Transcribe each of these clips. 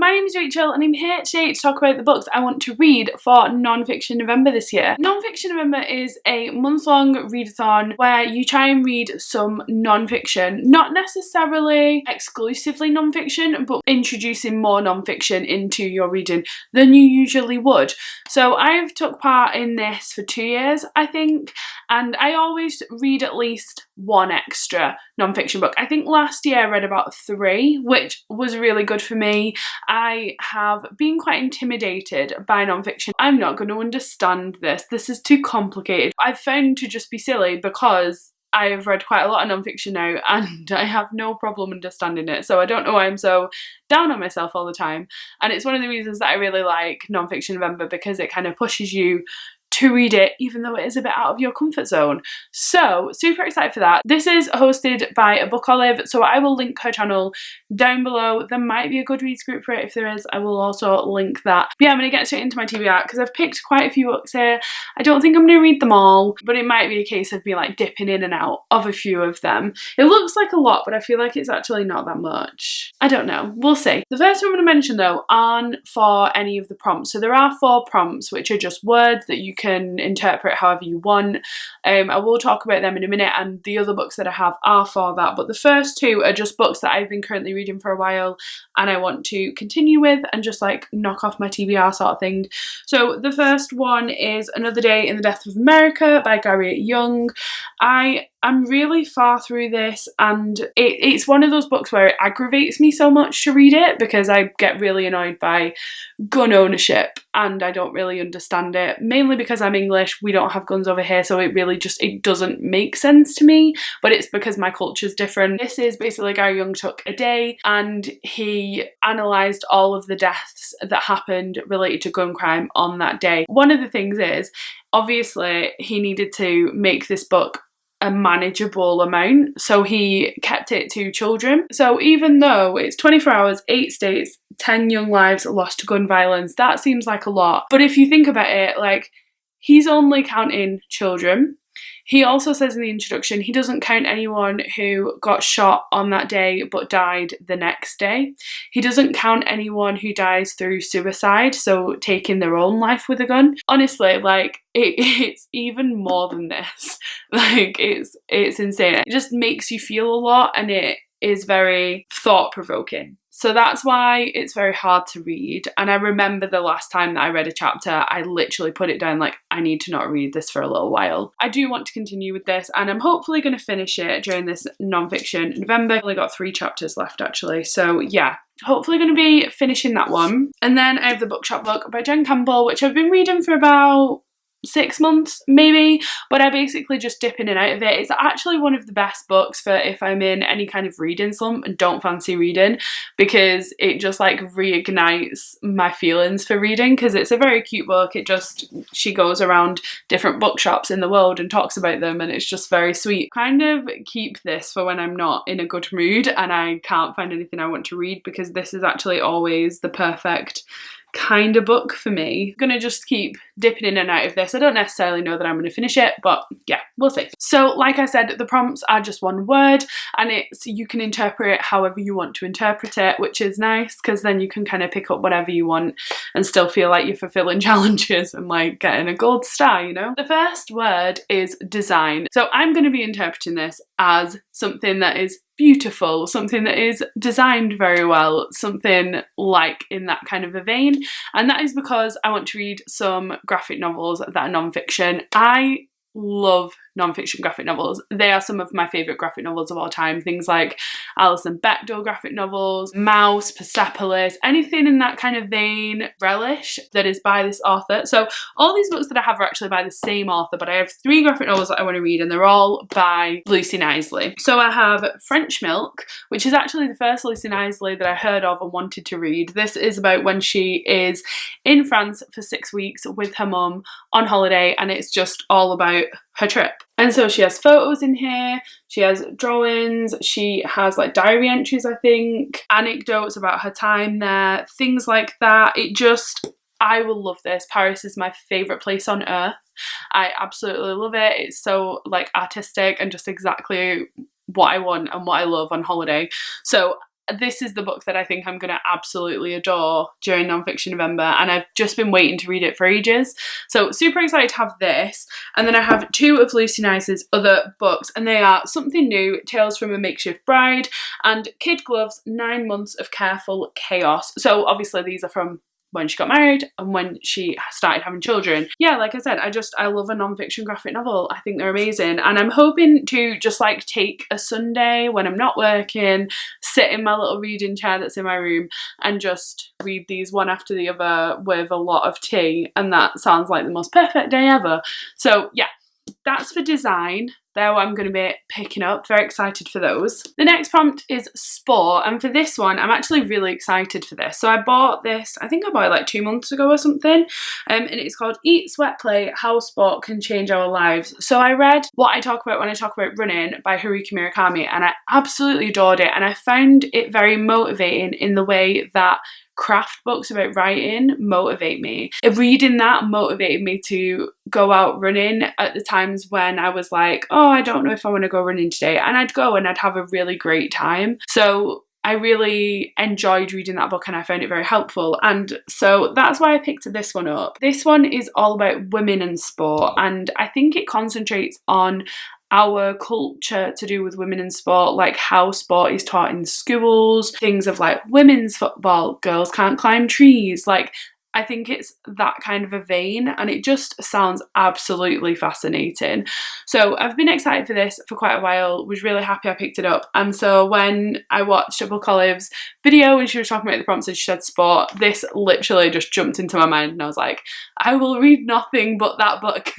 my name is Rachel and I'm here today to talk about the books I want to read for Nonfiction November this year. Nonfiction November is a month-long readathon where you try and read some nonfiction, not necessarily exclusively nonfiction, but introducing more nonfiction into your reading than you usually would. So I've took part in this for 2 years, I think, and I always read at least one extra nonfiction book. I think last year I read about 3, which was really good for me. I have been quite intimidated by nonfiction. I'm not going to understand this. This is too complicated. I've found to just be silly because I have read quite a lot of nonfiction now and I have no problem understanding it. So I don't know why I'm so down on myself all the time. And it's one of the reasons that I really like Nonfiction November, because it kind of pushes you to read it even though it is a bit out of your comfort zone. So super excited for that. This is hosted by abookolive, so I will link her channel down below. There might be a Goodreads group for it. If there is, I will also link that. But yeah, I'm going to get straight into my TBR because I've picked quite a few books here. I don't think I'm going to read them all, but it might be a case of me like dipping in and out of a few of them. It looks like a lot, but I feel like it's actually not that much. I don't know, we'll see. The first one I'm going to mention though aren't for any of the prompts. So there are 4 prompts which are just words that you can interpret however you want. I will talk about them in a minute, and the other books that I have are for that, but the first 2 are just books that I've been currently reading for a while and I want to continue with and just like knock off my TBR sort of thing. So the first one is Another Day in the Death of America by Younge. I'm really far through this, and it's one of those books where it aggravates me so much to read it because I get really annoyed by gun ownership and I don't really understand it, mainly because I'm English. We don't have guns over here, so it doesn't make sense to me, but it's because my culture's different. This is basically Younge took a day and he analysed all of the deaths that happened related to gun crime on that day. One of the things is, obviously, he needed to make this book a manageable amount, so he kept it to children. So even though it's 24 hours, 8 states, 10 young lives lost to gun violence, that seems like a lot. But if you think about it, like, he's only counting children. He also says in the introduction he doesn't count anyone who got shot on that day but died the next day. He doesn't count anyone who dies through suicide, so taking their own life with a gun. Honestly, like, it's even more than this. Like, it's insane. It just makes you feel a lot and it is very thought-provoking. So that's why it's very hard to read. And I remember the last time that I read a chapter, I literally put it down like, I need to not read this for a little while. I do want to continue with this and I'm hopefully going to finish it during this nonfiction November. I've only got 3 chapters left actually. So yeah, hopefully going to be finishing that one. And then I have the Bookshop book by Campbell, which I've been reading for about 6 months maybe, but I basically just dip in and out of it. It's actually one of the best books for if I'm in any kind of reading slump and don't fancy reading, because it just like reignites my feelings for reading, because it's a very cute book. She goes around different bookshops in the world and talks about them and it's just very sweet. Kind of keep this for when I'm not in a good mood and I can't find anything I want to read, because this is actually always the perfect kind of book for me. I'm gonna just keep dipping in and out of this. I don't necessarily know that I'm gonna finish it, but yeah, we'll see. So like I said, the prompts are just one word and you can interpret it however you want to interpret it, which is nice because then you can kind of pick up whatever you want and still feel like you're fulfilling challenges and like getting a gold star, you know? The first word is design. So I'm gonna be interpreting this as something that is beautiful, something that is designed very well, something like in that kind of a vein. And that is because I want to read some graphic novels that are non-fiction. I love non-fiction graphic novels. They are some of my favourite graphic novels of all time. Things like Alison Bechdel graphic novels, Mouse, Persepolis, anything in that kind of vein. Relish, that is by this author. So all these books that I have are actually by the same author, but I have 3 graphic novels that I want to read and they're all by Lucy Knighsly. So I have French Milk, which is actually the first Lucy Knighsly that I heard of and wanted to read. This is about when she is in France for 6 weeks with her mum on holiday, and it's just all about her trip. And so she has photos in here, she has drawings, she has like diary entries, I think, anecdotes about her time there, things like that. I will love this. Paris is my favourite place on earth. I absolutely love it. It's so like artistic and just exactly what I want and what I love on holiday. So this is the book that I think I'm going to absolutely adore during Nonfiction November, and I've just been waiting to read it for ages. So super excited to have this. And then I have two of Lucy Nice's other books, and they are Something New, Tales from a Makeshift Bride, and Kid Gloves, 9 Months of Careful Chaos. So obviously these are from when she got married and when she started having children. Yeah, like I said, I love a non-fiction graphic novel. I think they're amazing, and I'm hoping to just like take a Sunday when I'm not working, sit in my little reading chair that's in my room and just read these one after the other with a lot of tea, and that sounds like the most perfect day ever. So yeah, that's for design. They're what I'm going to be picking up. Very excited for those. The next prompt is sport, and for this one I'm actually really excited for this. So I bought this, I think I bought it like 2 months ago or something, and it's called Eat, Sweat, Play, How Sport Can Change Our Lives. So I read What I Talk About When I Talk About Running by Haruki Murakami, and I absolutely adored it, and I found it very motivating in the way that craft books about writing motivate me. Reading that motivated me to go out running at the times when I was like, oh, I don't know if I want to go running today, and I'd go and I'd have a really great time. So I really enjoyed reading that book and I found it very helpful, and so that's why I picked this one up. This one is all about women and sport, and I think it concentrates on our culture to do with women in sport, like how sport is taught in schools, things of like women's football, girls can't climb trees. Like, I think it's that kind of a vein, and it just sounds absolutely fascinating. So I've been excited for this for quite a while, was really happy I picked it up. And so when I watched abookolive's video and she was talking about the prompts and she said sport, this literally just jumped into my mind, and I was like, I will read nothing but that book.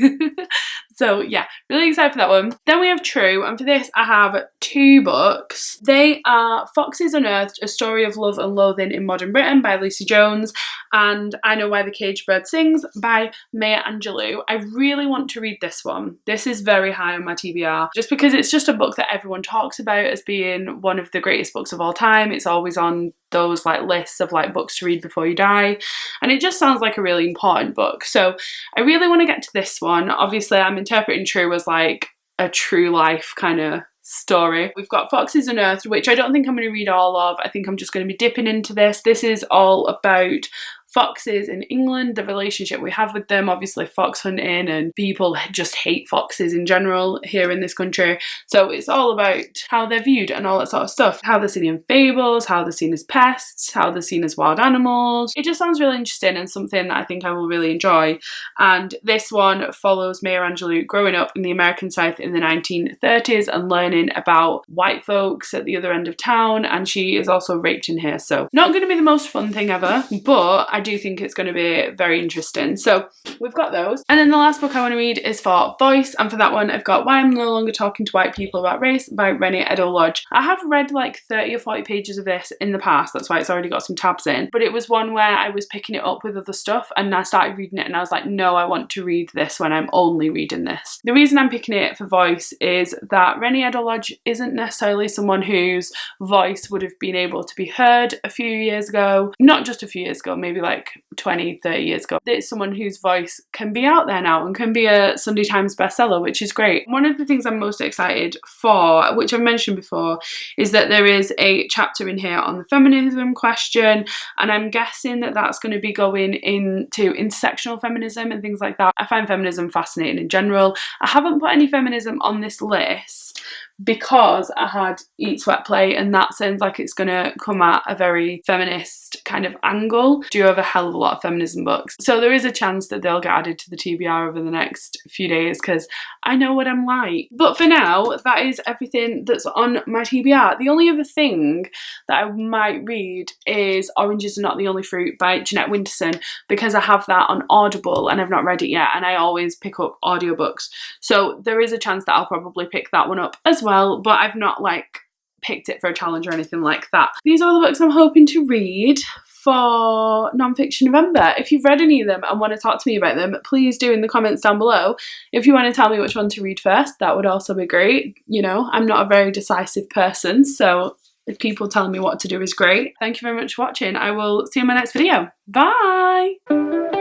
So yeah, really excited for that one. Then we have True, and for this I have 2 books. They are Foxes Unearthed, A Story of Love and Loathing in Modern Britain by Lucy Jones, and I Know Why the Caged Bird Sings by Angelou. I really want to read this one. This is very high on my TBR, just because it's just a book that everyone talks about as being one of the greatest books of all time. It's always on those like lists of like books to read before you die, and it just sounds like a really important book. So I really want to get to this one. Obviously I'm interpreting True as like a true life kind of story. We've got Foxes Unearthed, which I don't think I'm going to read all of. I think I'm just going to be dipping into this. This is all about foxes in England, the relationship we have with them, obviously fox hunting, and people just hate foxes in general here in this country. So it's all about how they're viewed and all that sort of stuff. How they're seen in fables, how they're seen as pests, how they're seen as wild animals. It just sounds really interesting and something that I think I will really enjoy. And this one follows Maya Angelou growing up in the American South in the 1930s and learning about white folks at the other end of town, and she is also raped in here. So not going to be the most fun thing ever, but I do think it's going to be very interesting. So we've got those. And then the last book I want to read is for Voice, and for that one I've got Why I'm No Longer Talking to White People About Race by Reni-Eddo Lodge. I have read like 30 or 40 pages of this in the past, that's why it's already got some tabs in, but it was one where I was picking it up with other stuff and I started reading it and I was like, no, I want to read this when I'm only reading this. The reason I'm picking it for Voice is that Reni-Eddo Lodge isn't necessarily someone whose voice would have been able to be heard a few years ago, not just a few years ago, maybe like 20, 30 years ago. It's someone whose voice can be out there now and can be a Sunday Times bestseller, which is great. One of the things I'm most excited for, which I've mentioned before, is that there is a chapter in here on the feminism question, and I'm guessing that that's going to be going into intersectional feminism and things like that. I find feminism fascinating in general. I haven't put any feminism on this list because I had Eat, Sweat, Play, and that sounds like it's going to come at a very feminist kind of angle. I do have a hell of a lot of feminism books, so there is a chance that they'll get added to the TBR over the next few days because I know what I'm like. But for now, that is everything that's on my TBR. The only other thing that I might read is Oranges Are Not the Only Fruit by Jeanette Winterson, because I have that on Audible and I've not read it yet, and I always pick up audiobooks, so there is a chance that I'll probably pick that one up as well, but I've not like picked it for a challenge or anything like that. These are all the books I'm hoping to read for Nonfiction November. If you've read any of them and want to talk to me about them, please do in the comments down below. If you want to tell me which one to read first, that would also be great. You know, I'm not a very decisive person, so if people tell me what to do is great. Thank you very much for watching. I will see you in my next video. Bye!